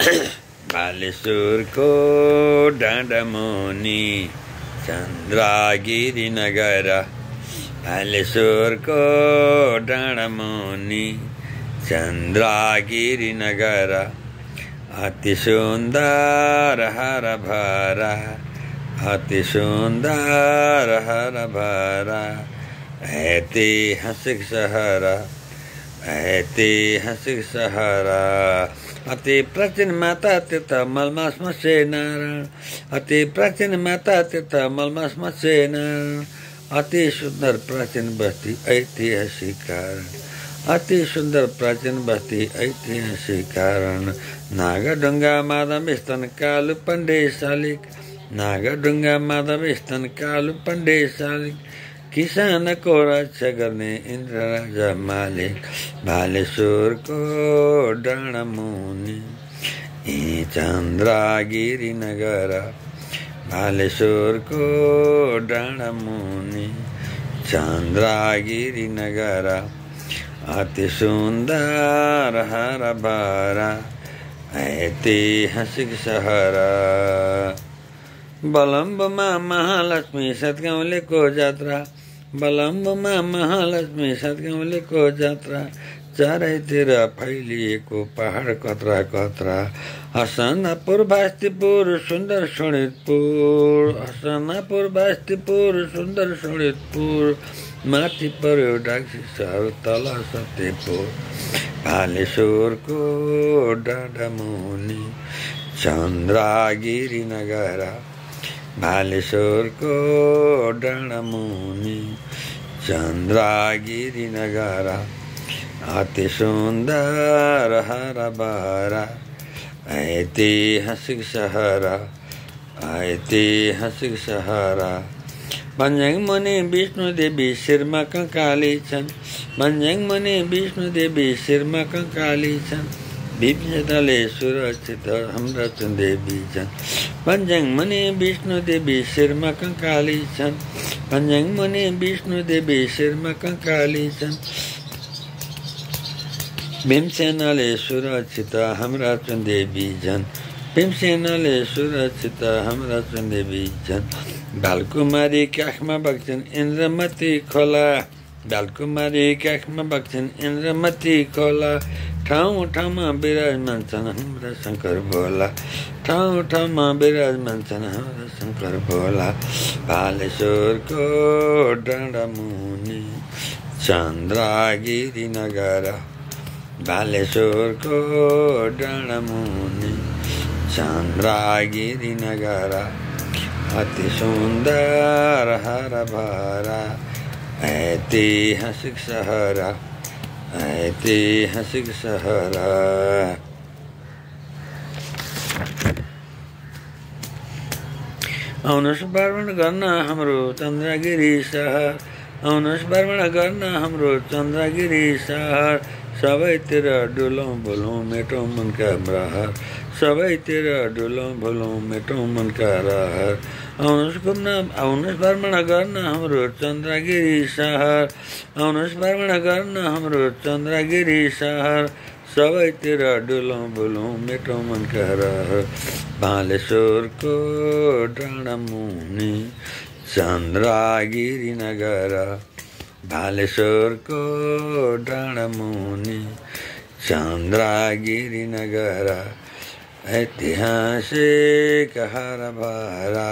बालेश्वरको डाँडामुनि चन्द्रगिरी नगर बालेश्वरको डाँडामुनि चन्द्रगिरी नगर अति सुन्दर हरभरा अति सुन्दर हरभरा ऐतिहासिक सहर ऐतिहासिक सहर अति प्राचीन माता तीर्थ मलमा श्मशे नारायण अति प्राचीन माता तीर्थ मलमा श्मशे नारायण अति सुन्दर प्राचीन बस्ती ऐतिहासिक कारण अति सुन्दर प्राचीन बस्ती ऐतिहासिक कारण नागढुङ्गा माधव स्तन कालु पण्डे शालिक नागढुङ्गा माधव स्तन कालु पण्डे शालिक किसानको रक्षा गर्ने इन्द्र राजा मालिक बालेश्वरको डाँडामुनि चन्द्रगिरी नगर बालेश्वरको डाँडामुनि चन्द्रगिरी नगर अति सुन्दर हरभरा ऐतिहासिक सहर बलम्बमा महालक्ष्मी सतगाउँलेको जात्रा बलम्बमा महालक्ष्मी सतगाउँलेको जात्रा चारैतिर फैलिएको पहाड कत्रा कत्रा हसनापुर बास्तीपुर सुन्दर शोणितपुर हसनापुर बास्तीपुर सुन्दर शोणितपुर माथि पर्यो डाक्सी सहर तल सत्यपुर बालेश्वरको डाँडामुनि चन्द्रगिरी नगर बालेश्वरको डाँडामुनि चन्द्रगिरी नगर अति सुन्दर हरभरा ऐतिहासिक सहर ऐतिहासिक सहर भन्ज्याङ मुनि विष्णुदेवी शिरमा कङ्काली छन् भन्ज्याङ मुनि विष्णुदेवी शिरमा कङ्काली छन् विभिन्नताले सुरक्षित हाम्रा देवी छन् भन्ज्याङ मुनि विष्णुदेवी शिरमा कङ्काली छन् भन्ज्याङ मुनि विष्णुदेवी शिरमा कङ्काली छन् भीमसेनले सुरक्षित हाम्रा देवी छन् भीमसेनले सुरक्षित हाम्रा देवी छन् बालकुमारी काखमा बग्छन् इन्द्रमती खोला बालकुमारी काखमा बग्छन् इन्द्रमती खोला ठाउँ ठाउँमा विराजमान छन् हाम्रा शङ्कर भोला ठाउँ ठाउँमा विराजमान छन् हाम्रा शङ्कर भोला बालेश्वरको डाँडामुनि चन्द्रगिरी नगर बालेश्वरको डाँडामुनि चन्द्रगिरी नगर अति सुन्दर हरभरा ऐतिहासिक सहर ऐतिहासिक सहर आउनुहोस् भ्रमण गर्न हाम्रो चन्द्रगिरी सहर आउनुहोस् भ्रमण गर्न हाम्रो चन्द्रगिरी सहर सबैतिर डुलौँ बोलौँ मेटौँ मनका प्रहर सबैतिर डुलौँ बोलौँ मेटौँ मनका रहर आउनुहोस् घुम्न आउनुहोस् भ्रमण गर्न हाम्रो चन्द्रगिरी सहर आउनुहोस् भ्रमण गर्न हाम्रो चन्द्रगिरी सहर सबैतिर डुलौँ बोलौँ मेटौँ मनका रहर बालेश्वरको डाँडामुनि चन्द्रगिरी नगर बालेश्वरको डाँडामुनि चन्द्रगिरी नगर ऐतिहासिक हरभरा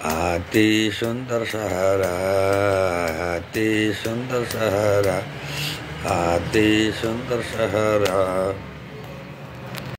अति सुन्दर सहर अति सुन्दर सहर अति सुन्दर सहर